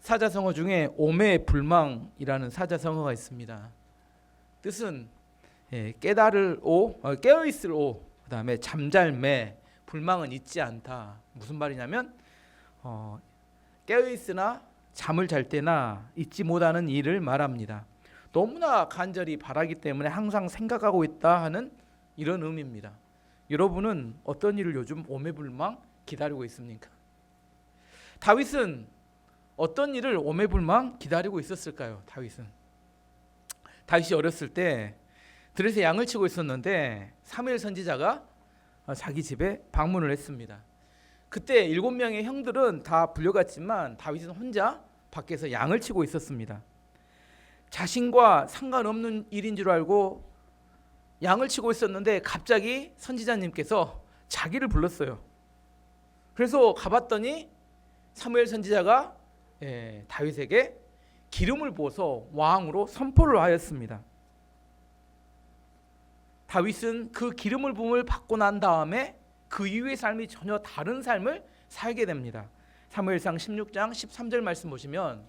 사자성어 중에 오매불망이라는 사자성어가 있습니다. 뜻은 깨달을 오, 깨어있을 오, 그 다음에 잠잘매, 불망은 있지 않다. 무슨 말이냐면 깨어있으나 잠을 잘 때나 잊지 못하는 일을 말합니다. 너무나 간절히 바라기 때문에 항상 생각하고 있다 하는 이런 의미입니다. 여러분은 어떤 일을 요즘 오매불망 기다리고 있습니까? 다윗은 어떤 일을 오매불망 기다리고 있었을까요? 다윗이 어렸을 때 들에서 양을 치고 있었는데 사무엘 선지자가 자기 집에 방문을 했습니다. 그때 7명의 형들은 다 불려갔지만 다윗은 혼자 밖에서 양을 치고 있었습니다. 자신과 상관없는 일인 줄 알고 양을 치고 있었는데 갑자기 선지자님께서 자기를 불렀어요. 그래서 가봤더니 사무엘 선지자가 다윗에게 기름을 부어서 왕으로 선포를 하였습니다. 다윗은 그 기름을 부음을 받고 난 다음에 그 이후의 삶이 전혀 다른 삶을 살게 됩니다. 사무엘상 16장 13절 말씀 보시면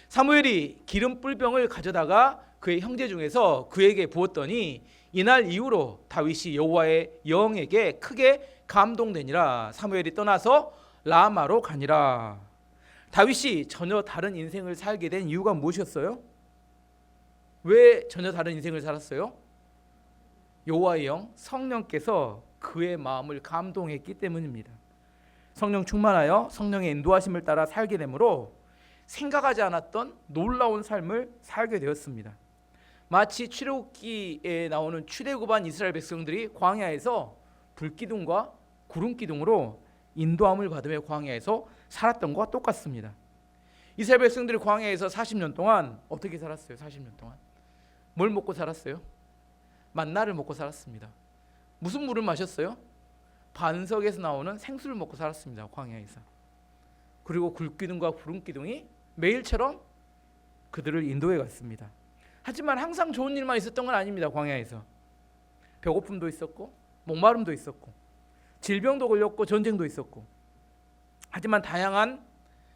사무엘이 기름 뿔병을 가져다가 그의 형제 중에서 그에게 부었더니 이날 이후로 다윗이 여호와의 영에게 크게 감동되니라. 사무엘이 떠나서 라마로 가니라. 다윗이 전혀 다른 인생을 살게 된 이유가 무엇이었어요? 왜 전혀 다른 인생을 살았어요? 여호와의 영, 성령께서 그의 마음을 감동했기 때문입니다. 성령 충만하여 성령의 인도하심을 따라 살게 되므로 생각하지 않았던 놀라운 삶을 살게 되었습니다. 마치 출애굽기에 나오는 출애굽한 이스라엘 백성들이 광야에서 불기둥과 구름기둥으로 인도함을 받으며 광야에서 살았던 것과 똑같습니다. 이스라엘 백성들이 광야에서 40년 동안 어떻게 살았어요? 40년 동안 뭘 먹고 살았어요? 만나를 먹고 살았습니다. 무슨 물을 마셨어요? 반석에서 나오는 생수를 먹고 살았습니다. 광야에서. 그리고 굴기둥과 구름기둥이 매일처럼 그들을 인도해 갔습니다. 하지만 항상 좋은 일만 있었던 건 아닙니다. 광야에서 배고픔도 있었고 목마름도 있었고 질병도 걸렸고 전쟁도 있었고, 하지만 다양한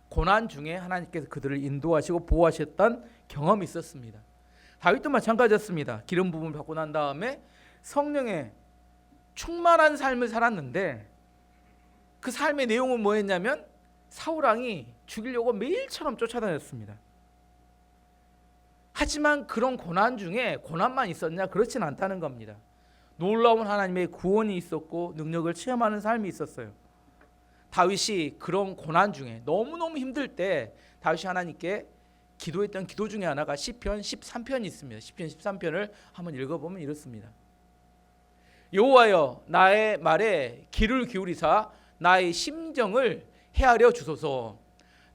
고난 중에 하나님께서 그들을 인도하시고 보호하셨던 경험이 있었습니다. 다윗도 마찬가지였습니다. 기름 부음을 받고 난 다음에 성령의 충만한 삶을 살았는데 그 삶의 내용은 뭐였냐면 사울왕이 죽이려고 매일처럼 쫓아다녔습니다. 하지만 그런 고난 중에 고난만 있었냐? 그렇진 않다는 겁니다. 놀라운 하나님의 구원이 있었고 능력을 체험하는 삶이 있었어요. 다윗이 그런 고난 중에 너무너무 힘들 때 다윗이 하나님께 기도했던 기도 중에 하나가 시편 13편이 있습니다. 시편 13편을 한번 읽어보면 이렇습니다. 여호와여 나의 말에 귀를 기울이사 나의 심정을 헤아려 주소서.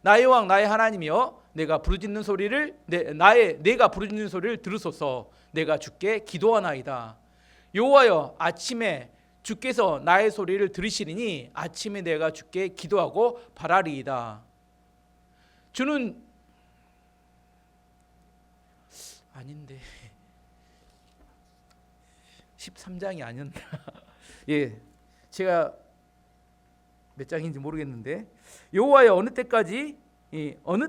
나의 왕 나의 하나님이여 내가 부르짖는 소리를 내가 부르짖는 소리를 들으소서. 내가 주께 기도하나이다. 여호와여 아침에 주께서 나의 소리를 들으시리니 아침에 내가 주께 기도하고 바라리이다. 주는 아닌데 13장이 아니었나? 제가 몇 장인지 모르겠는데 여호와여 어느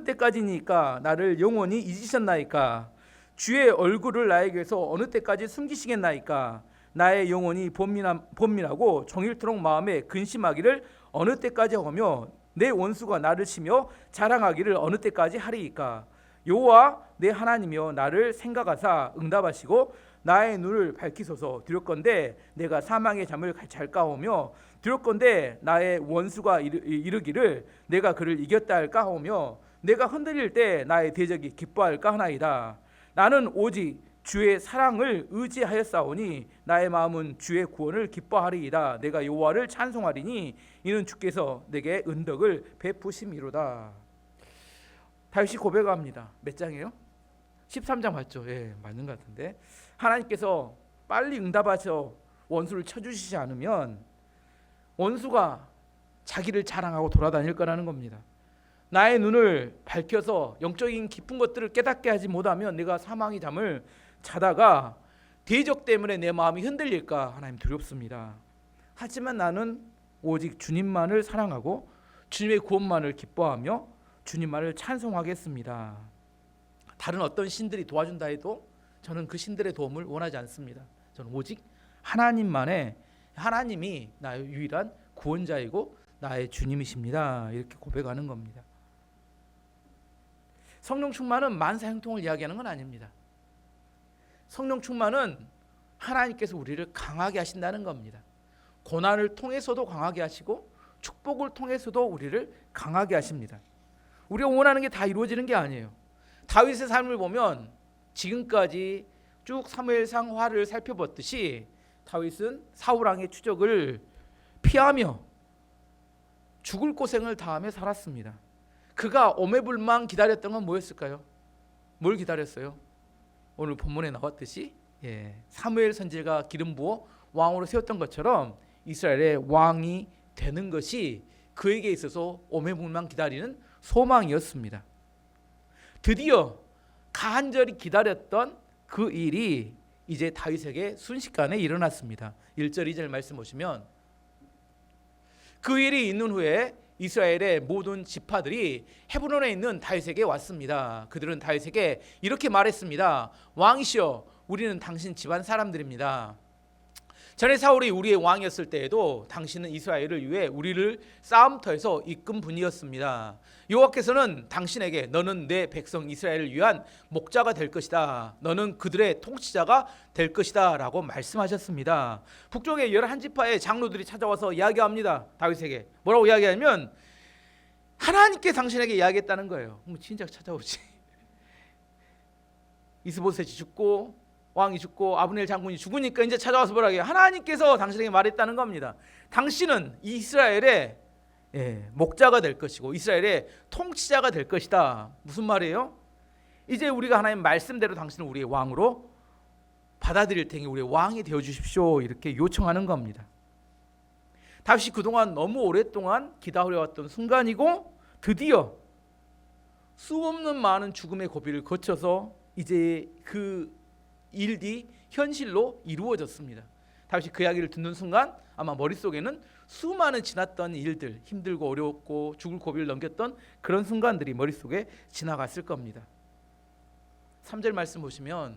때까지니까 나를 영원히 잊으셨나이까? 주의 얼굴을 나에게서 어느 때까지 숨기시겠나이까? 나의 영혼이 번민하고 종일토록 마음에 근심하기를 어느 때까지 하며 내 원수가 나를 치며 자랑하기를 어느 때까지 하리이까? 여호와 내 하나님이여 나를 생각하사 응답하시고 나의 눈을 밝히소서. 두렵건대 내가 사망의 잠을 잘까 하며 두렵건대 나의 원수가 이르기를 내가 그를 이겼다 할까 하며 내가 흔들릴 때 나의 대적이 기뻐할까 하나이다. 나는 오직 주의 사랑을 의지하였사오니 나의 마음은 주의 구원을 기뻐하리이다. 내가 여호와를 찬송하리니 이는 주께서 내게 은덕을 베푸심이로다. 다윗이 고백합니다. 몇 장이에요? 13장 맞죠? 맞는 것 같은데 하나님께서 빨리 응답하셔 원수를 쳐주시지 않으면 원수가 자기를 자랑하고 돌아다닐 거라는 겁니다. 나의 눈을 밝혀서 영적인 깊은 것들을 깨닫게 하지 못하면 내가 사망의 잠을 자다가 대적 때문에 내 마음이 흔들릴까 하나님 두렵습니다. 하지만 나는 오직 주님만을 사랑하고 주님의 구원만을 기뻐하며 주님만을 찬송하겠습니다. 다른 어떤 신들이 도와준다 해도 저는 그 신들의 도움을 원하지 않습니다. 저는 오직 하나님이 나의 유일한 구원자이고 나의 주님이십니다. 이렇게 고백하는 겁니다. 성령 충만은 만사 형통을 이야기하는 건 아닙니다. 성령 충만은 하나님께서 우리를 강하게 하신다는 겁니다. 고난을 통해서도 강하게 하시고 축복을 통해서도 우리를 강하게 하십니다. 우리가 원하는 게 다 이루어지는 게 아니에요. 다윗의 삶을 보면 지금까지 쭉 사무엘상 화를 살펴봤듯이 다윗은 사울 왕의 추적을 피하며 죽을 고생을 다하며 살았습니다. 그가 오매불망 기다렸던 건 뭐였을까요? 뭘 기다렸어요? 오늘 본문에 나왔듯이 사무엘 선지자가 기름 부어 왕으로 세웠던 것처럼 이스라엘의 왕이 되는 것이 그에게 있어서 오매불망 기다리는 소망이었습니다. 드디어 간절히 기다렸던 그 일이 이제 다윗에게 순식간에 일어났습니다. 1절 2절 말씀 보시면 그 일이 있는 후에 이스라엘의 모든 지파들이 헤브론에 있는 다윗에게 왔습니다. 그들은 다윗에게 이렇게 말했습니다. 왕이시여, 우리는 당신 집안 사람들입니다. 전에 사울이 우리의 왕이었을 때에도 당신은 이스라엘을 위해 우리를 싸움터에서 이끈 분이었습니다. 여호와께서는 당신에게 너는 내 백성 이스라엘을 위한 목자가 될 것이다. 너는 그들의 통치자가 될 것이다 라고 말씀하셨습니다. 북쪽의 11지파의 장로들이 찾아와서 이야기합니다. 다윗에게 뭐라고 이야기하냐면 하나님께 당신에게 이야기했다는 거예요. 진작 찾아오지. 이스보셋이 죽고 왕이 죽고 아브넬 장군이 죽으니까 이제 찾아와서 뭐라고 해요? 하나님께서 당신에게 말했다는 겁니다. 당신은 이스라엘의 목자가 될 것이고 이스라엘의 통치자가 될 것이다. 무슨 말이에요? 이제 우리가 하나님 말씀대로 당신을 우리의 왕으로 받아들일 테니 우리의 왕이 되어주십시오. 이렇게 요청하는 겁니다. 다윗이 그동안 너무 오랫동안 기다려왔던 순간이고 드디어 수없는 많은 죽음의 고비를 거쳐서 이제 그 일이 현실로 이루어졌습니다. 다윗이 그 이야기를 듣는 순간 아마 머릿속에는 수많은 지났던 일들, 힘들고 어려웠고 죽을 고비를 넘겼던 그런 순간들이 머릿속에 지나갔을 겁니다. 3절 말씀 보시면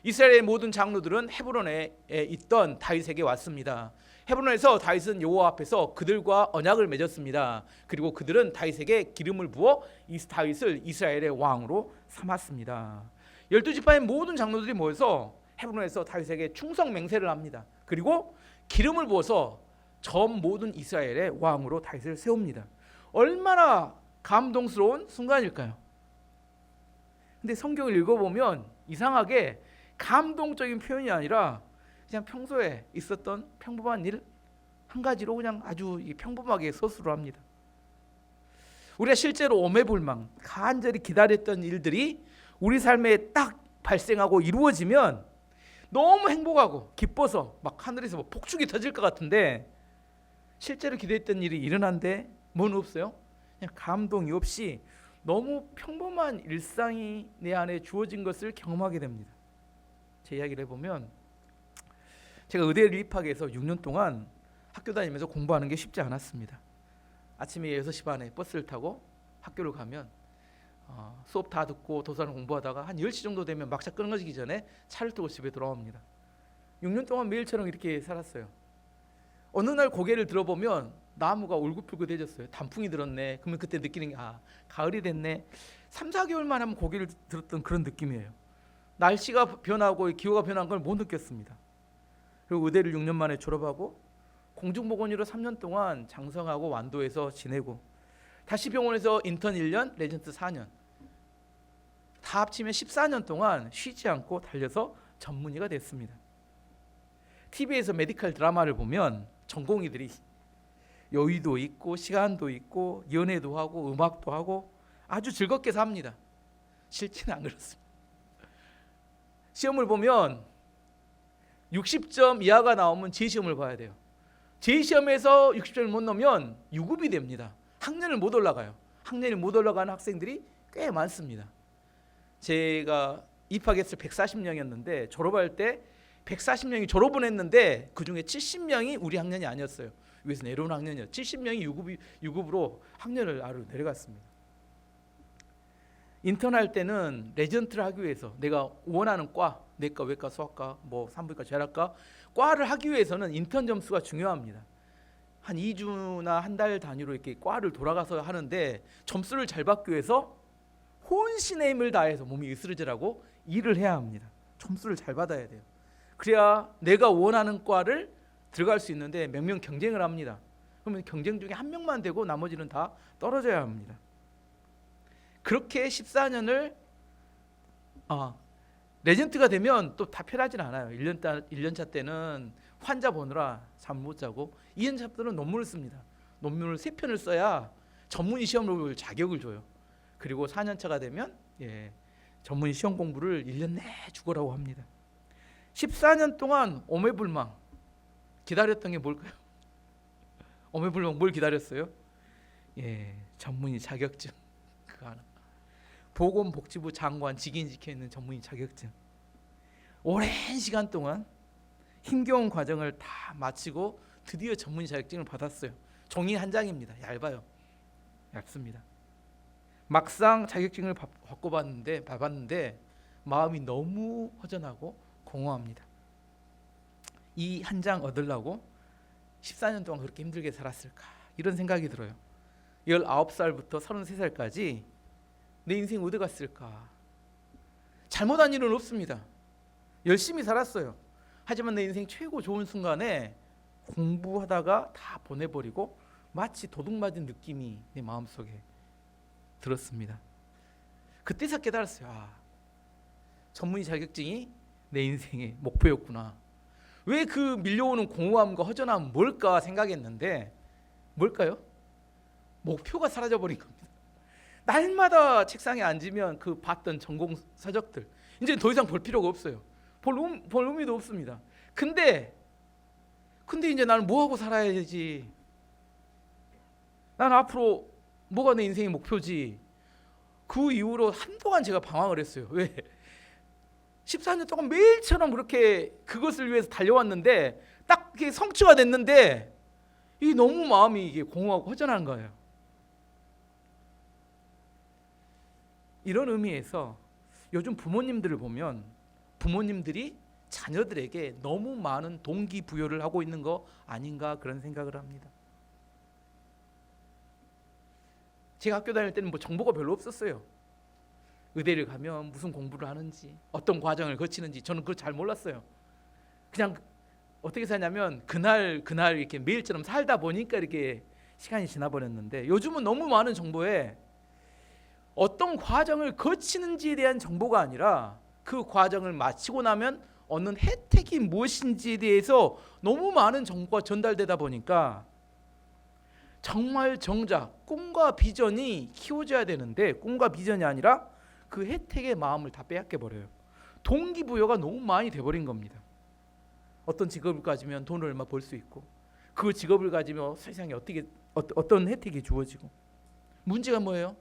이스라엘의 모든 장로들은 헤브론에 있던 다윗에게 왔습니다. 헤브론에서 다윗은 여호와 앞에서 그들과 언약을 맺었습니다. 그리고 그들은 다윗에게 기름을 부어 다윗을 이스라엘의 왕으로 삼았습니다. 12지파의 모든 장로들이 모여서 헤브론에서 다윗에게 충성 맹세를 합니다. 그리고 기름을 부어서 전 모든 이스라엘의 왕으로 다윗을 세웁니다. 얼마나 감동스러운 순간일까요? 근데 성경을 읽어보면 이상하게 감동적인 표현이 아니라 그냥 평소에 있었던 평범한 일 한 가지로 그냥 아주 평범하게 서술을 합니다. 우리가 실제로 오매불망 간절히 기다렸던 일들이 우리 삶에 딱 발생하고 이루어지면 너무 행복하고 기뻐서 막 하늘에서 뭐 폭죽이 터질 것 같은데 실제로 기대했던 일이 일어난데 뭐는 없어요? 그냥 감동이 없이 너무 평범한 일상이 내 안에 주어진 것을 경험하게 됩니다. 제 이야기를 해보면 제가 의대를 입학해서 6년 동안 학교 다니면서 공부하는 게 쉽지 않았습니다. 아침에 6시 반에 버스를 타고 학교를 가면 수업 다 듣고 도서관 공부하다가 한 10시 정도 되면 막차 끊어지기 전에 차를 타고 집에 돌아옵니다. 6년 동안 매일처럼 이렇게 살았어요. 어느 날 고개를 들어보면 나무가 울긋불긋해졌어요. 단풍이 들었네. 그러면 그때 느끼는 게 가을이 됐네. 3, 4개월만 하면 고개를 들었던 그런 느낌이에요. 날씨가 변하고 기후가 변한 걸 못 느꼈습니다. 그리고 의대를 6년 만에 졸업하고 공중보건의로 3년 동안 장성하고 완도에서 지내고 다시 병원에서 인턴 1년, 레전트 4년 다 합치면 14년 동안 쉬지 않고 달려서 전문의가 됐습니다. TV에서 메디컬 드라마를 보면 전공의들이 여유도 있고 시간도 있고 연애도 하고 음악도 하고 아주 즐겁게 삽니다. 실제는 안 그렇습니다. 시험을 보면 60점 이하가 나오면 재시험을 봐야 돼요. 재시험에서 60점을 못 넣으면 유급이 됩니다. 학년을 못 올라가요. 학년이 못 올라가는 학생들이 꽤 많습니다. 제가 입학했을 때 140명이었는데 졸업할 때 140명이 졸업은 했는데 그중에 70명이 우리 학년이 아니었어요. 위해서 내려온 학년이요. 70명이 유급으로 학년을 아래로 내려갔습니다. 인턴할 때는 레전트를 하기 위해서 내가 원하는 과, 내과, 외과, 수학과, 뭐 산부인과, 재활학과 과를 하기 위해서는 인턴 점수가 중요합니다. 한 2주나 한 달 단위로 이렇게 과를 돌아가서 하는데 점수를 잘 받기 위해서 혼신의 힘을 다해서 몸이 으스러지라고 일을 해야 합니다. 점수를 잘 받아야 돼요. 그래야 내가 원하는 과를 들어갈 수 있는데 몇 명 경쟁을 합니다. 그러면 경쟁 중에 한 명만 되고 나머지는 다 떨어져야 합니다. 그렇게 14년을 레전트가 되면 또 다 편하진 않아요. 1년차 때는 환자 보느라 잠 못 자고 2년차 때는 논문을 씁니다. 논문을 3편을 써야 전문의 시험을 볼 자격을 줘요. 그리고 4년차가 되면 전문의 시험 공부를 1년 내에 죽으라고 합니다. 14년 동안 오매불망 기다렸던 게 뭘까요? 오매불망 뭘 기다렸어요? 전문의 자격증 그거 하나. 보건복지부 장관 직인 지켜있는 전문의 자격증. 오랜 시간 동안 힘겨운 과정을 다 마치고 드디어 전문의 자격증을 받았어요. 종이 한 장입니다. 얇습니다. 막상 자격증을 받았는데 마음이 너무 허전하고 공허합니다. 이 한 장 얻으려고 14년 동안 그렇게 힘들게 살았을까 이런 생각이 들어요. 19살부터 33살까지 내 인생 어디 갔을까? 잘못한 일은 없습니다. 열심히 살았어요. 하지만 내 인생 최고 좋은 순간에 공부하다가 다 보내버리고 마치 도둑맞은 느낌이 내 마음속에 들었습니다. 그때서 깨달았어요. 전문의 자격증이 내 인생의 목표였구나. 왜 그 밀려오는 공허함과 허전함은 뭘까 생각했는데 뭘까요? 목표가 사라져버린 겁니다. 날마다 책상에 앉으면 그 봤던 전공 서적들 이제 더 이상 볼 필요가 없어요. 볼 의미도 없습니다. 근데 이제 나는 뭐하고 살아야 되지? 나는 앞으로 뭐가 내 인생의 목표지? 그 이후로 한동안 제가 방황을 했어요. 왜? 14년 동안 매일처럼 그렇게 그것을 위해서 달려왔는데 딱 그게 성취가 됐는데 이 너무 마음이 이게 공허하고 허전한 거예요. 이런 의미에서 요즘 부모님들을 보면 부모님들이 자녀들에게 너무 많은 동기부여를 하고 있는 거 아닌가 그런 생각을 합니다. 제가 학교 다닐 때는 뭐 정보가 별로 없었어요. 의대를 가면 무슨 공부를 하는지 어떤 과정을 거치는지 저는 그걸 잘 몰랐어요. 그냥 어떻게 사냐면 그날 이렇게 매일처럼 살다 보니까 이렇게 시간이 지나버렸는데 요즘은 너무 많은 정보에 어떤 과정을 거치는지에 대한 정보가 아니라 그 과정을 마치고 나면 얻는 혜택이 무엇인지에 대해서 너무 많은 정보가 전달되다 보니까 정말 정작 꿈과 비전이 키워져야 되는데 꿈과 비전이 아니라 그 혜택의 마음을 다 빼앗겨 버려요. 동기부여가 너무 많이 돼버린 겁니다. 어떤 직업을 가지면 돈을 얼마 벌 수 있고 그 직업을 가지면 세상에 어떤 혜택이 주어지고 문제가 뭐예요?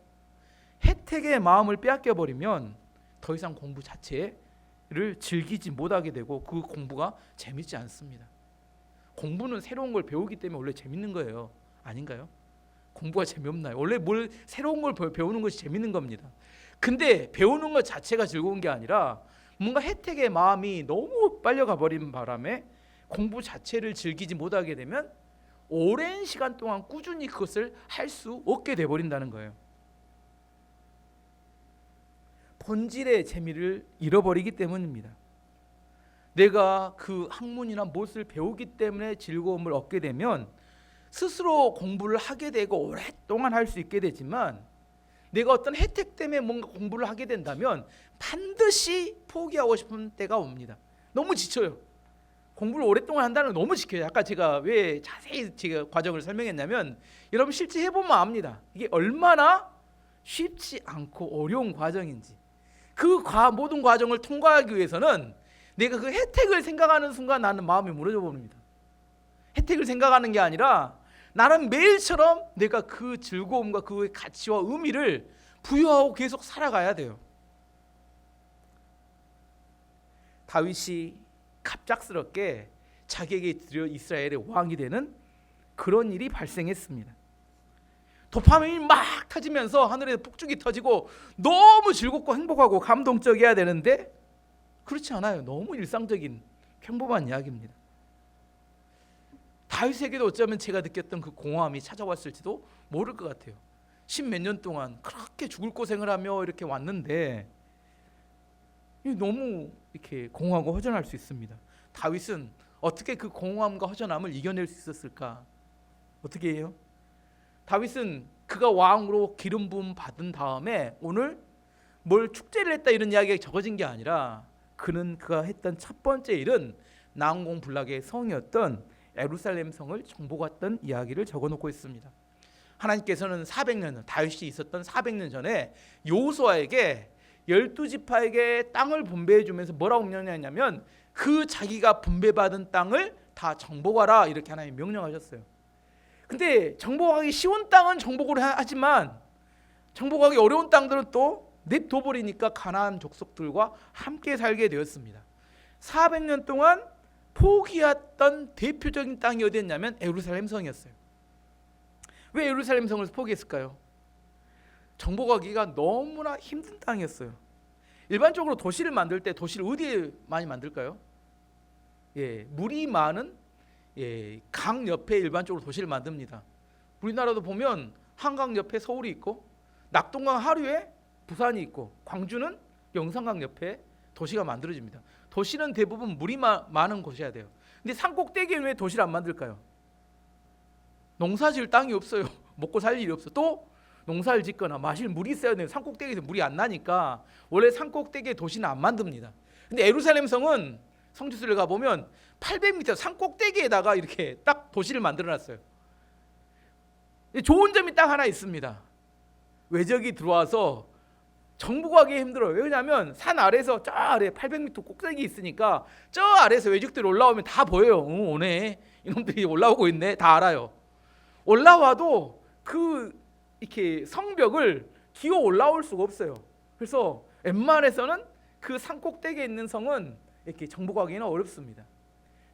혜택의 마음을 빼앗겨 버리면 더 이상 공부 자체를 즐기지 못하게 되고 그 공부가 재밌지 않습니다. 공부는 새로운 걸 배우기 때문에 원래 재밌는 거예요. 아닌가요? 공부가 재미없나요? 원래 뭘 새로운 걸 배우는 것이 재밌는 겁니다. 근데 배우는 것 자체가 즐거운 게 아니라 뭔가 혜택의 마음이 너무 빨려가 버린 바람에 공부 자체를 즐기지 못하게 되면 오랜 시간 동안 꾸준히 그것을 할 수 없게 돼 버린다는 거예요. 본질의 재미를 잃어버리기 때문입니다. 내가 그 학문이나 무엇을 배우기 때문에 즐거움을 얻게 되면 스스로 공부를 하게 되고 오랫동안 할 수 있게 되지만 내가 어떤 혜택 때문에 뭔가 공부를 하게 된다면 반드시 포기하고 싶은 때가 옵니다. 너무 지쳐요. 공부를 오랫동안 한다는 건 너무 지쳐요. 아까 제가 왜 자세히 제가 과정을 설명했냐면 여러분 실제 해보면 압니다. 이게 얼마나 쉽지 않고 어려운 과정인지. 그 모든 과정을 통과하기 위해서는 내가 그 혜택을 생각하는 순간 나는 마음이 무너져 버립니다. 혜택을 생각하는 게 아니라 나는 매일처럼 내가 그 즐거움과 그 가치와 의미를 부여하고 계속 살아가야 돼요. 다윗이 갑작스럽게 자기에게 들여 이스라엘의 왕이 되는 그런 일이 발생했습니다. 도파민이 막 터지면서 하늘에서 폭죽이 터지고 너무 즐겁고 행복하고 감동적이어야 되는데 그렇지 않아요. 너무 일상적인 평범한 이야기입니다. 다윗에게도 어쩌면 제가 느꼈던 그 공허함이 찾아왔을지도 모를 것 같아요. 10몇 년 동안 그렇게 죽을 고생을 하며 이렇게 왔는데 너무 이렇게 공허하고 허전할 수 있습니다. 다윗은 어떻게 그 공허함과 허전함을 이겨낼 수 있었을까? 어떻게 해요? 다윗은 그가 왕으로 기름 부음 받은 다음에 오늘 뭘 축제를 했다 이런 이야기가 적어진 게 아니라 그가 했던 첫 번째 일은 난공불락의 성이었던 예루살렘 성을 정복했던 이야기를 적어놓고 있습니다. 하나님께서는 400년 다윗이 있었던 400년 전에 여호수아에게 12지파에게 땅을 분배해 주면서 뭐라고 명령했냐면 그 자기가 분배받은 땅을 다 정복하라 이렇게 하나님 명령하셨어요. 근데 정복하기 쉬운 땅은 정복을 하지만 정복하기 어려운 땅들은 또 냅둬버리니까 가나안 족속들과 함께 살게 되었습니다. 400년 동안 포기했던 대표적인 땅이 어디였냐면 예루살렘 성이었어요. 왜 예루살렘 성을 포기했을까요? 정복하기가 너무나 힘든 땅이었어요. 일반적으로 도시를 만들 때 도시를 어디에 많이 만들까요? 물이 많은 강 옆에 일반적으로 도시를 만듭니다. 우리나라도 보면 한강 옆에 서울이 있고 낙동강 하류에 부산이 있고 광주는 영산강 옆에 도시가 만들어집니다. 도시는 대부분 물이 많은 곳이어야 돼요. 근데 산 꼭대기에는 왜 도시를 안 만들까요? 농사 지을 땅이 없어요. 먹고 살 일이 없어. 또 농사를 짓거나 마실 물이 있어야 돼요. 산 꼭대기에서 물이 안 나니까 원래 산 꼭대기에 도시는 안 만듭니다. 근데 예루살렘 성은 성지순례 가보면 800m 산 꼭대기에다가 이렇게 딱 도시를 만들어놨어요. 좋은 점이 딱 하나 있습니다. 외적이 들어와서 정복하기 힘들어요. 왜냐하면 산 아래에서 저 아래 800m 꼭대기 있으니까 저 아래에서 외적들이 올라오면 다 보여요. 오네 이놈들이 올라오고 있네. 다 알아요. 올라와도 그 이렇게 성벽을 기어 올라올 수가 없어요. 그래서 웬만해서는 그 산 꼭대기에 있는 성은 이렇게 정복하기는 어렵습니다.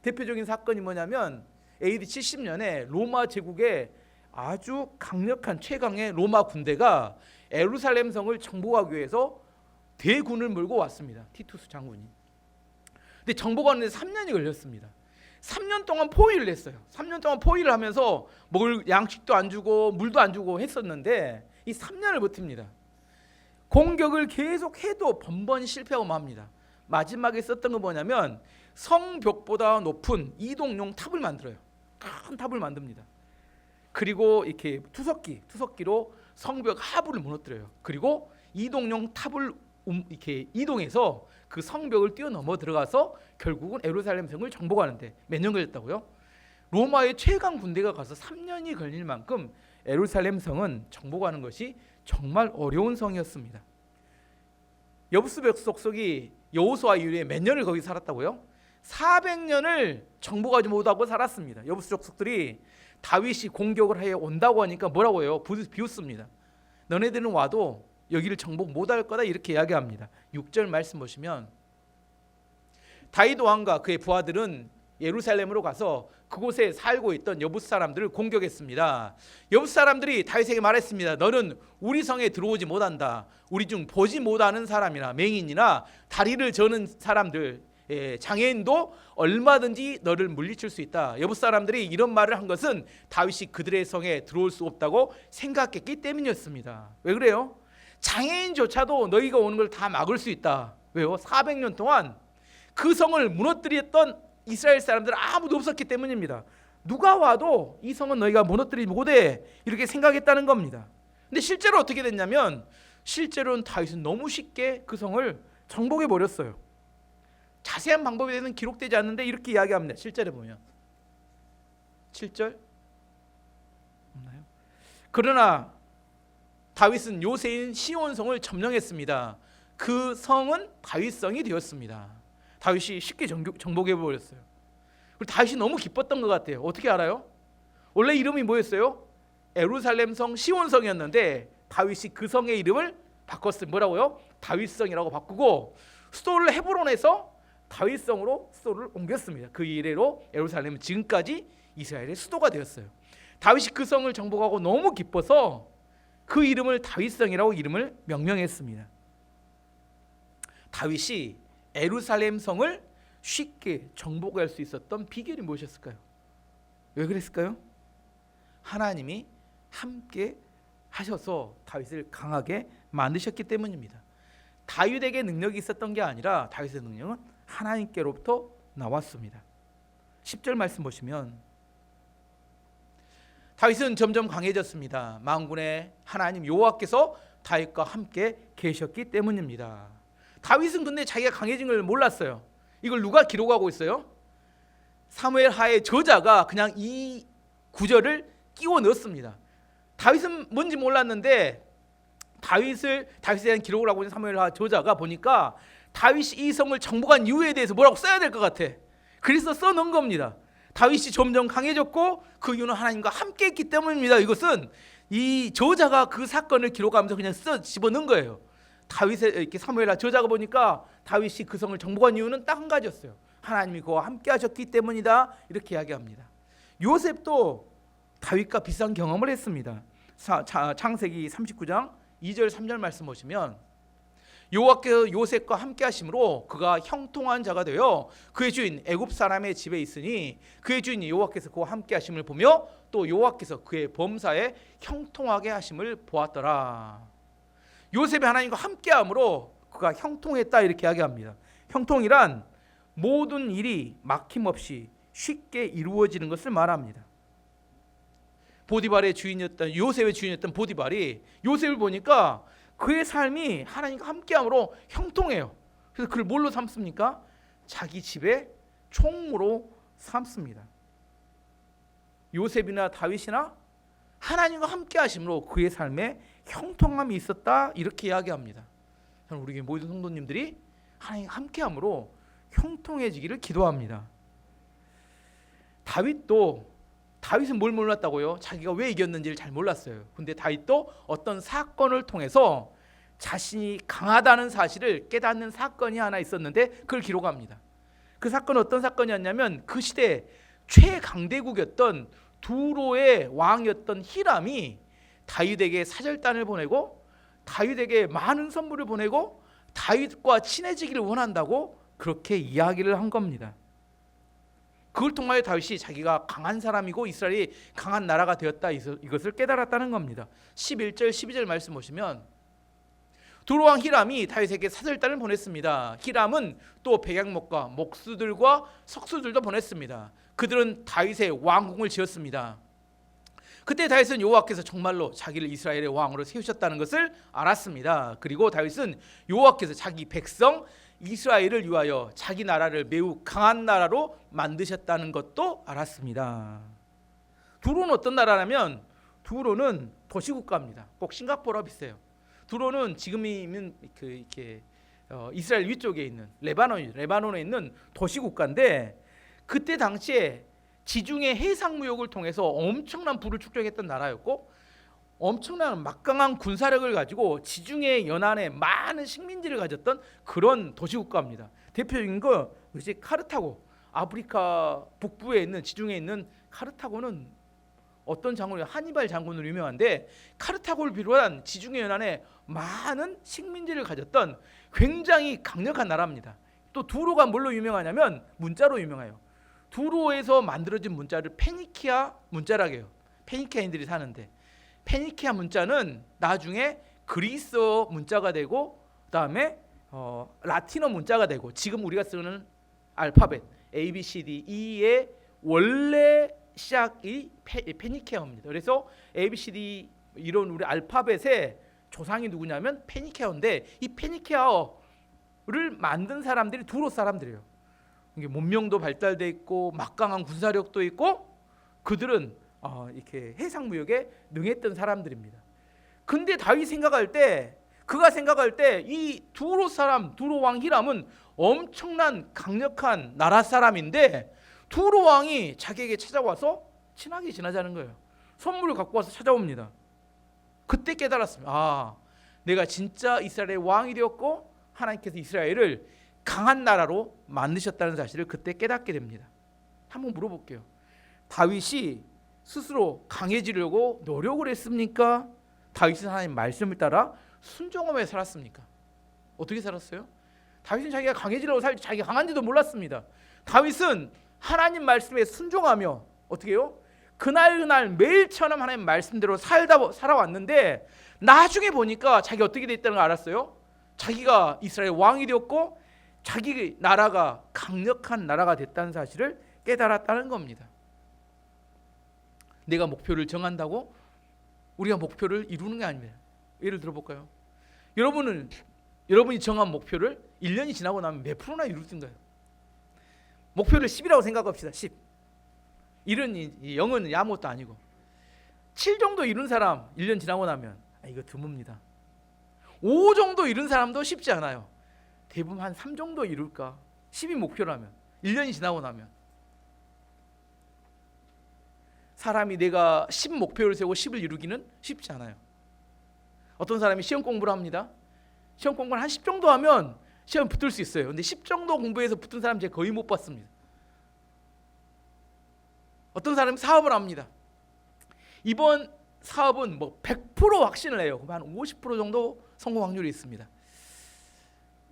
대표적인 사건이 뭐냐면 AD 70년에 로마 제국의 아주 강력한 최강의 로마 군대가 예루살렘 성을 정복하기 위해서 대군을 몰고 왔습니다. 티투스 장군이. 근데 정복하는 데 3년이 걸렸습니다. 3년 동안 포위를 했어요. 3년 동안 포위를 하면서 먹을 양식도 안 주고 물도 안 주고 했었는데 이 3년을 버팁니다. 공격을 계속 해도 번번이 실패하고 맙니다. 마지막에 썼던 건 뭐냐면 성벽보다 높은 이동용 탑을 만들어요. 큰 탑을 만듭니다. 그리고 이렇게 투석기로 성벽 하부를 무너뜨려요. 그리고 이동용 탑을 이렇게 이동해서 그 성벽을 뛰어넘어 들어가서 결국은 예루살렘 성을 정복하는데 몇 년 걸렸다고요? 로마의 최강 군대가 가서 3년이 걸릴 만큼 예루살렘 성은 정복하는 것이 정말 어려운 성이었습니다. 여부스 족속이 여호수아 이후에 몇 년을 거기 살았다고요? 400년을 정복하지 못하고 살았습니다. 여부스 족속들이 다윗이 공격을 해 온다고 하니까 뭐라고 해요? 비웃습니다. 너네들은 와도 여기를 정복 못할 거다 이렇게 이야기합니다. 6절 말씀 보시면 다윗 왕과 그의 부하들은 예루살렘으로 가서 그곳에 살고 있던 여부스 사람들을 공격했습니다. 여부스 사람들이 다윗에게 말했습니다. 너는 우리 성에 들어오지 못한다. 우리 중 보지 못하는 사람이나 맹인이나 다리를 저는 사람들 장애인도 얼마든지 너를 물리칠 수 있다. 여부스 사람들이 이런 말을 한 것은 다윗이 그들의 성에 들어올 수 없다고 생각했기 때문이었습니다. 왜 그래요? 장애인조차도 너희가 오는 걸 다 막을 수 있다. 왜요? 400년 동안 그 성을 무너뜨렸던 이스라엘 사람들은 아무도 없었기 때문입니다. 누가 와도 이 성은 너희가 무너뜨리지 못해 이렇게 생각했다는 겁니다. 근데 실제로 어떻게 됐냐면 실제로는 다윗은 너무 쉽게 그 성을 정복해 버렸어요. 자세한 방법에 대해서는 기록되지 않는데 이렇게 이야기합니다. 7절에 보면 7절 없나요? 그러나 다윗은 요새인 시온성을 점령했습니다. 그 성은 다윗성이 되었습니다. 다윗이 쉽게 정복해 버렸어요. 그리고 다윗이 너무 기뻤던 것 같아요. 어떻게 알아요? 원래 이름이 뭐였어요? 예루살렘 성 시온성이었는데 다윗이 그 성의 이름을 바꿨어요. 뭐라고요? 다윗성이라고 바꾸고 수도를 헤브론에서 다윗성으로 수도를 옮겼습니다. 그 이래로 예루살렘은 지금까지 이스라엘의 수도가 되었어요. 다윗이 그 성을 정복하고 너무 기뻐서 그 이름을 다윗성이라고 이름을 명명했습니다. 다윗이 예루살렘 성을 쉽게 정복할 수 있었던 비결이 무엇이었을까요? 왜 그랬을까요? 하나님이 함께 하셔서 다윗을 강하게 만드셨기 때문입니다. 다윗에게 능력이 있었던 게 아니라 다윗의 능력은 하나님께로부터 나왔습니다. 10절 말씀 보시면 다윗은 점점 강해졌습니다. 만군의 하나님 여호와께서 다윗과 함께 계셨기 때문입니다. 다윗은 근데 자기가 강해진 걸 몰랐어요. 이걸 누가 기록하고 있어요? 사무엘 하의 저자가 그냥 이 구절을 끼워 넣었습니다. 다윗은 뭔지 몰랐는데 다윗에 대한 기록을 하고 있는 사무엘 하 저자가 보니까 다윗이 이 성을 정복한 이유에 대해서 뭐라고 써야 될 것 같아. 그래서 써놓은 겁니다. 다윗이 점점 강해졌고 그 이유는 하나님과 함께 했기 때문입니다. 이것은 이 저자가 그 사건을 기록하면서 그냥 집어넣은 거예요. 다윗의 이렇게 사무엘하 저자가 보니까 다윗이 그 성을 정복한 이유는 딱 한 가지였어요. 하나님이 그와 함께 하셨기 때문이다. 이렇게 이야기합니다. 요셉도 다윗과 비슷한 경험을 했습니다. 창세기 39장 2절 3절 말씀 보시면 여호와께서 요셉과 함께 하심으로 그가 형통한 자가 되어 그의 주인 애굽 사람의 집에 있으니 그의 주인 여호와께서 그와 함께 하심을 보며 또 여호와께서 그의 범사에 형통하게 하심을 보았더라. 요셉이 하나님과 함께함으로 그가 형통했다 이렇게 이야기합니다. 형통이란 모든 일이 막힘없이 쉽게 이루어지는 것을 말합니다. 보디발의 주인이었던 요셉의 주인이었던 보디발이 요셉을 보니까 그의 삶이 하나님과 함께함으로 형통해요. 그래서 그를 뭘로 삼습니까? 자기 집의 총무로 삼습니다. 요셉이나 다윗이나 하나님과 함께하심으로 그의 삶에 형통함이 있었다 이렇게 이야기합니다. 저는 우리 모든 성도님들이 하나님과 함께함으로 형통해지기를 기도합니다. 다윗은 뭘 몰랐다고요? 자기가 왜 이겼는지를 잘 몰랐어요. 근데 다윗도 어떤 사건을 통해서 자신이 강하다는 사실을 깨닫는 사건이 하나 있었는데 그걸 기록합니다. 그 사건은 어떤 사건이었냐면 그 시대 최강대국이었던 두로의 왕이었던 히람이 다윗에게 사절단을 보내고 다윗에게 많은 선물을 보내고 다윗과 친해지기를 원한다고 그렇게 이야기를 한 겁니다. 그걸 통하여 다윗이 자기가 강한 사람이고 이스라엘이 강한 나라가 되었다 이것을 깨달았다는 겁니다. 11절 12절 말씀 보시면 두로 왕 히람이 다윗에게 사절단을 보냈습니다. 히람은 또 백양목과 목수들과 석수들도 보냈습니다. 그들은 다윗의 왕궁을 지었습니다. 그때 다윗은 여호와께서 정말로 자기를 이스라엘의 왕으로 세우셨다는 것을 알았습니다. 그리고 다윗은 여호와께서 자기 백성 이스라엘을 위하여 자기 나라를 매우 강한 나라로 만드셨다는 것도 알았습니다. 두로는 어떤 나라냐면 두로는 도시국가입니다. 꼭 싱가포르와 비슷해요. 두로는 지금이면 이스라엘 위쪽에 있는 레바논에 있는 도시국가인데 그때 당시에 지중해 해상무역을 통해서 엄청난 부를 축적했던 나라였고 엄청난 막강한 군사력을 가지고 지중해 연안에 많은 식민지를 가졌던 그런 도시국가입니다. 대표적인 것이 카르타고, 아프리카 북부에 있는 지중해에 있는 카르타고는 어떤 장군이 하니발 장군으로 유명한데 카르타고를 비롯한 지중해 연안에 많은 식민지를 가졌던 굉장히 강력한 나라입니다. 또 두로가 뭘로 유명하냐면 문자로 유명해요. 두로에서 만들어진 문자를 페니키아 문자라고 해요. 페니키아인들이 사는데 페니키아 문자는 나중에 그리스어 문자가 되고 그다음에 라틴어 문자가 되고 지금 우리가 쓰는 알파벳 A, B, C, D, E의 원래 시작이 페니케아입니다. 그래서 A, B, C, D 이런 우리 알파벳의 조상이 누구냐면 페니케아인데 이 페니케아어를 만든 사람들이 두로 사람들이에요. 이게 문명도 발달돼 있고 막강한 군사력도 있고 그들은 이렇게 해상 무역에 능했던 사람들입니다. 근데 다윗 그가 생각할 때 이 두로 왕 히람은 엄청난 강력한 나라 사람인데 두로 왕이 자기에게 찾아와서 친하게 지내자는 거예요. 선물을 갖고 와서 찾아옵니다. 그때 깨달았습니다. 내가 진짜 이스라엘의 왕이 되었고 하나님께서 이스라엘을 강한 나라로 만드셨다는 사실을 그때 깨닫게 됩니다. 한번 물어볼게요. 다윗이 스스로 강해지려고 노력을 했습니까? 다윗은 하나님 말씀을 따라 순종하며 살았습니까? 어떻게 살았어요? 다윗은 자기가 강해지려고 살지 자기가 강한지도 몰랐습니다. 다윗은 하나님 말씀에 순종하며 어떻게 해요? 그날 매일처럼 하나님 말씀대로 살아왔는데 나중에 보니까 자기가 어떻게 됐다는 걸 알았어요. 자기가 이스라엘 왕이 되었고 자기 나라가 강력한 나라가 됐다는 사실을 깨달았다는 겁니다. 내가 목표를 정한다고 우리가 목표를 이루는 게 아닙니다. 예를 들어볼까요? 여러분이 정한 목표를 1년이 지나고 나면 몇 프로나 이루든가요? 목표를 10이라고 생각합시다. 10. 1은 0은 아무것도 아니고 7 정도 이룬 사람 1년 지나고 나면 이거 드뭅니다. 5 정도 이룬 사람도 쉽지 않아요. 대부분 한 3 정도 이룰까? 10이 목표라면 1년이 지나고 나면 사람이 내가 10 목표를 세우고 10을 이루기는 쉽지 않아요. 어떤 사람이 시험 공부를 합니다. 시험 공부를 한 10 정도 하면 시험 붙을 수 있어요. 근데 10 정도 공부해서 붙은 사람 제가 거의 못 봤습니다. 어떤 사람이 사업을 합니다. 이번 사업은 100% 확신을 해요. 그럼 한 50% 정도 성공 확률이 있습니다.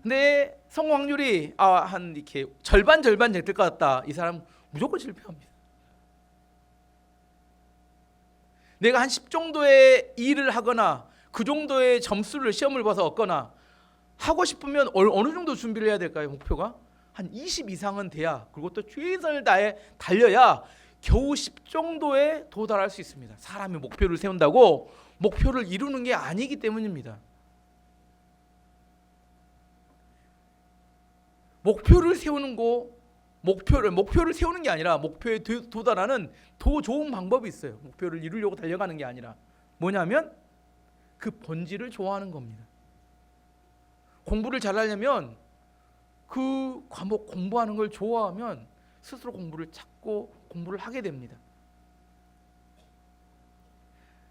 근데 성공 확률이 한 이렇게 절반 될 것 같다. 이 사람 무조건 실패합니다. 내가 한 10 정도의 일을 하거나 그 정도의 점수를 시험을 봐서 얻거나 하고 싶으면 어느 정도 준비를 해야 될까요? 목표가 한 20 이상은 돼야, 그리고 또 최선을 다해 달려야 겨우 10 정도에 도달할 수 있습니다. 사람이 목표를 세운다고 목표를 이루는 게 아니기 때문입니다. 목표를 세우는 목표를 세우는 게 아니라 목표에 도달하는 더 좋은 방법이 있어요. 목표를 이루려고 달려가는 게 아니라 뭐냐면 그 본질을 좋아하는 겁니다. 공부를 잘하려면 그 과목 공부하는 걸 좋아하면 스스로 공부를 찾고 공부를 하게 됩니다.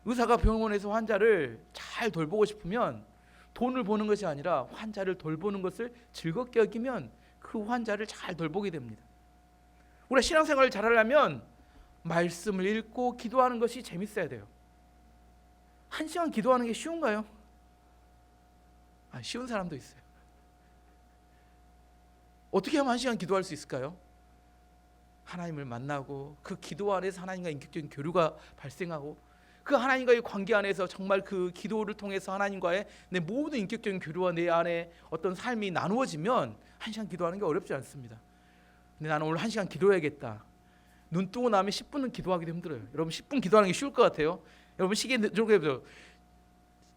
의사가 병원에서 환자를 잘 돌보고 싶으면 돈을 버는 것이 아니라 환자를 돌보는 것을 즐겁게 여기면 그 환자를 잘 돌보게 됩니다. 우리가 신앙생활을 잘하려면 말씀을 읽고 기도하는 것이 재밌어야 돼요. 1시간 기도하는 게 쉬운가요? 쉬운 사람도 있어요. 어떻게 하면 1시간 기도할 수 있을까요? 하나님을 만나고 그 기도 안에서 하나님과 인격적인 교류가 발생하고 그 하나님과의 관계 안에서 정말 그 기도를 통해서 하나님과의 내 모든 인격적인 교류와 내 안에 어떤 삶이 나누어지면 1시간 기도하는 게 어렵지 않습니다. 근데 나는 오늘 1시간 기도해야겠다. 눈 뜨고 나면 10분은 기도하기도 힘들어요. 여러분 10분 기도하는 게 쉬울 것 같아요? 여러분 시계 들고 해보세요.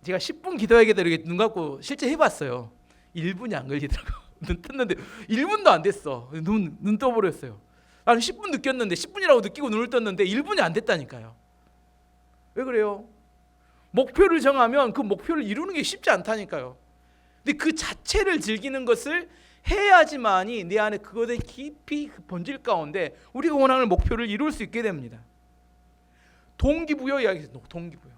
제가 10분 기도해야겠다 이렇게 눈 감고 실제 해봤어요. 1분이 안 걸리더라고. 눈 떴는데 1분도 안 됐어. 눈 떠버렸어요. 나는 10분 느꼈는데 10분이라고 느끼고 눈을 떴는데 1분이 안 됐다니까요. 왜 그래요? 목표를 정하면 그 목표를 이루는 게 쉽지 않다니까요. 근데 그 자체를 즐기는 것을 해야지만이 내 안에 그것의 깊이 그 본질 가운데 우리가 원하는 목표를 이룰 수 있게 됩니다. 동기부여 이야기해서 동기부여.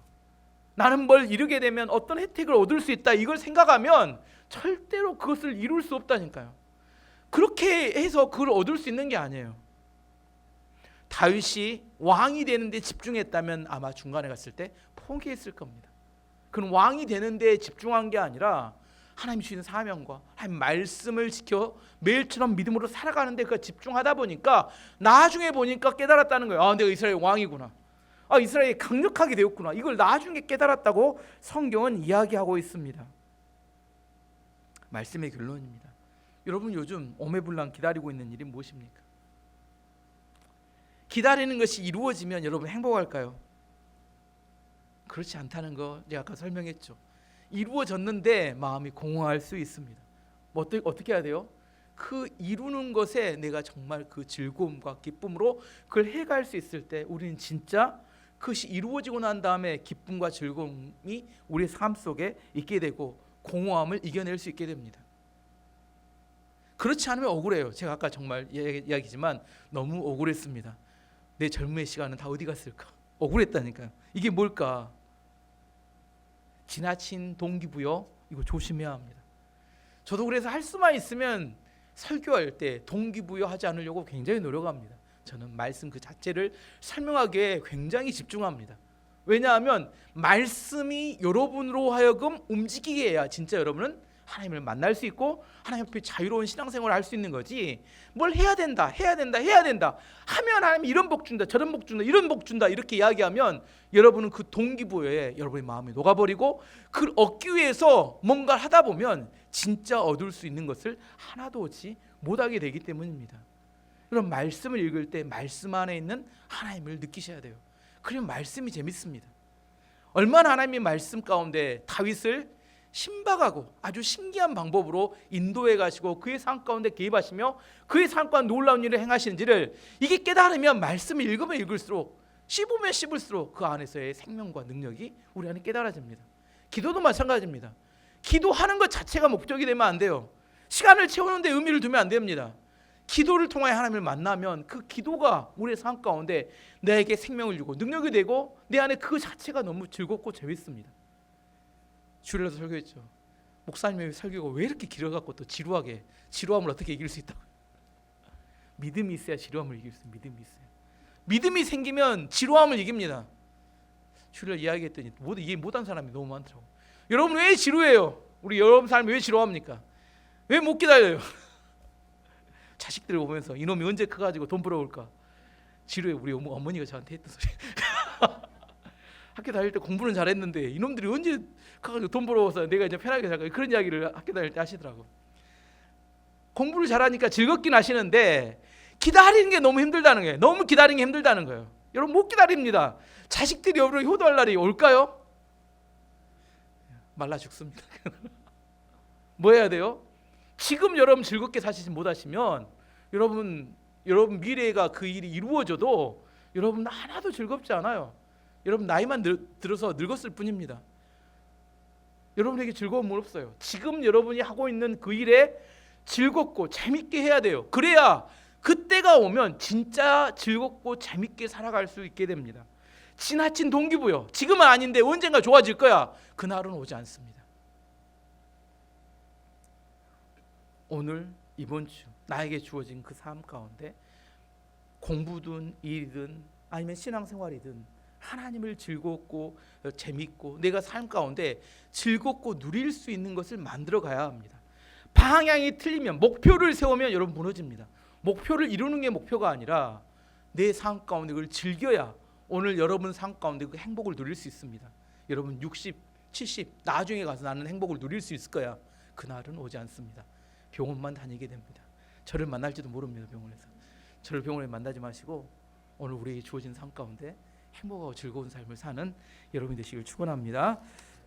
나는 뭘 이루게 되면 어떤 혜택을 얻을 수 있다 이걸 생각하면 절대로 그것을 이룰 수 없다니까요. 그렇게 해서 그걸 얻을 수 있는 게 아니에요. 다윗이 왕이 되는데 집중했다면 아마 중간에 갔을 때 포기했을 겁니다. 그는 왕이 되는데 집중한 게 아니라 하나님 주시는 사명과 하나님 말씀을 지켜 매일처럼 믿음으로 살아가는데 그 집중하다 보니까 나중에 보니까 깨달았다는 거예요. 내가 이스라엘 왕이구나. 이스라엘이 강력하게 되었구나. 이걸 나중에 깨달았다고 성경은 이야기하고 있습니다. 말씀의 결론입니다. 여러분 요즘 오매불랑 기다리고 있는 일이 무엇입니까? 기다리는 것이 이루어지면 여러분 행복할까요? 그렇지 않다는 거 제가 아까 설명했죠. 이루어졌는데 마음이 공허할 수 있습니다. 어떻게 해야 돼요? 그 이루는 것에 내가 정말 그 즐거움과 기쁨으로 그걸 해갈 수 있을 때 우리는 진짜 그것이 이루어지고 난 다음에 기쁨과 즐거움이 우리의 삶 속에 있게 되고 공허함을 이겨낼 수 있게 됩니다. 그렇지 않으면 억울해요. 제가 아까 정말 이야기지만 너무 억울했습니다. 내 젊음의 시간은 다 어디 갔을까? 억울했다니까요. 이게 뭘까? 지나친 동기부여 이거 조심해야 합니다. 저도 그래서 할 수만 있으면 설교할 때 동기부여 하지 않으려고 굉장히 노력합니다. 저는 말씀 그 자체를 설명하기에 굉장히 집중합니다. 왜냐하면 말씀이 여러분으로 하여금 움직이게 해야 진짜 여러분은 하나님을 만날 수 있고 하나님 앞에 자유로운 신앙생활을 할 수 있는 거지, 뭘 해야 된다 하면 하나님이 이런 복 준다 저런 복 준다 이런 복 준다 이렇게 이야기하면 여러분은 그 동기부여에 여러분의 마음이 녹아버리고 그걸 얻기 위해서 뭔가 하다 보면 진짜 얻을 수 있는 것을 하나도 얻지 못하게 되기 때문입니다. 그럼 말씀을 읽을 때 말씀 안에 있는 하나님을 느끼셔야 돼요. 그러면 말씀이 재밌습니다. 얼마나 하나님의 말씀 가운데 다윗을 신박하고 아주 신기한 방법으로 인도해 가시고 그의 삶 가운데 개입하시며 그의 삶 가운데 놀라운 일을 행하시는지를 이게 깨달으면 말씀을 읽으면 읽을수록 씹으면 씹을수록 그 안에서의 생명과 능력이 우리 안에 깨달아집니다. 기도도 마찬가지입니다. 기도하는 것 자체가 목적이 되면 안 돼요. 시간을 채우는 데 의미를 두면 안 됩니다. 기도를 통하여 하나님을 만나면 그 기도가 우리의 삶 가운데 내게 생명을 주고 능력이 되고 내 안에 그 자체가 너무 즐겁고 재밌습니다. 주일날도 설교했죠. 목사님의 설교가 왜 이렇게 길어갖고 또 지루함을 어떻게 이길 수 있다고. 믿음이 있어야 지루함을 이길 수 있어요. 믿음이 있어요. 믿음이 생기면 지루함을 이깁니다. 주일날 이야기했더니 모두 이해 못한 사람이 너무 많더라고요. 여러분 왜 지루해요? 우리 여러분 삶이 왜 지루합니까? 왜 못 기다려요? 자식들을 보면서 이놈이 언제 커가지고 돈 벌어올까? 지루해. 우리 어머니가 저한테 했던 소리. 학교 다닐 때 공부는 잘했는데 이놈들이 언제 커가지고 돈 벌어와서 내가 이제 편하게 살까? 그런 이야기를 학교 다닐 때 하시더라고. 공부를 잘하니까 즐겁긴 하시는데 기다리는 게 너무 힘들다는 거예요. 너무 기다리는 게 힘들다는 거예요. 여러분 못 기다립니다. 자식들이 여러분 효도할 날이 올까요? 말라 죽습니다. 뭐 해야 돼요? 지금 여러분 즐겁게 사시지 못하시면 여러분 미래가 그 일이 이루어져도 여러분 하나도 즐겁지 않아요. 여러분 나이만 들어서 늙었을 뿐입니다. 여러분에게 즐거움은 없어요. 지금 여러분이 하고 있는 그 일에 즐겁고 재밌게 해야 돼요. 그래야 그때가 오면 진짜 즐겁고 재밌게 살아갈 수 있게 됩니다. 지나친 동기부여, 지금은 아닌데 언젠가 좋아질 거야, 그날은 오지 않습니다. 오늘 이번 주 나에게 주어진 그 삶 가운데 공부든 일이든 아니면 신앙생활이든 하나님을 즐겁고 재밌고 내가 삶 가운데 즐겁고 누릴 수 있는 것을 만들어 가야 합니다. 방향이 틀리면, 목표를 세우면 여러분 무너집니다. 목표를 이루는 게 목표가 아니라 내 삶 가운데 그걸 즐겨야 오늘 여러분 삶 가운데 그 행복을 누릴 수 있습니다. 여러분 60, 70 나중에 가서 나는 행복을 누릴 수 있을 거야. 그날은 오지 않습니다. 병원만 다니게 됩니다. 저를 만날지도 모릅니다. 병원에서. 저를 병원에 만나지 마시고 오늘 우리에게 주어진 삶 가운데 행복하고 즐거운 삶을 사는 여러분이 되시길 축원합니다.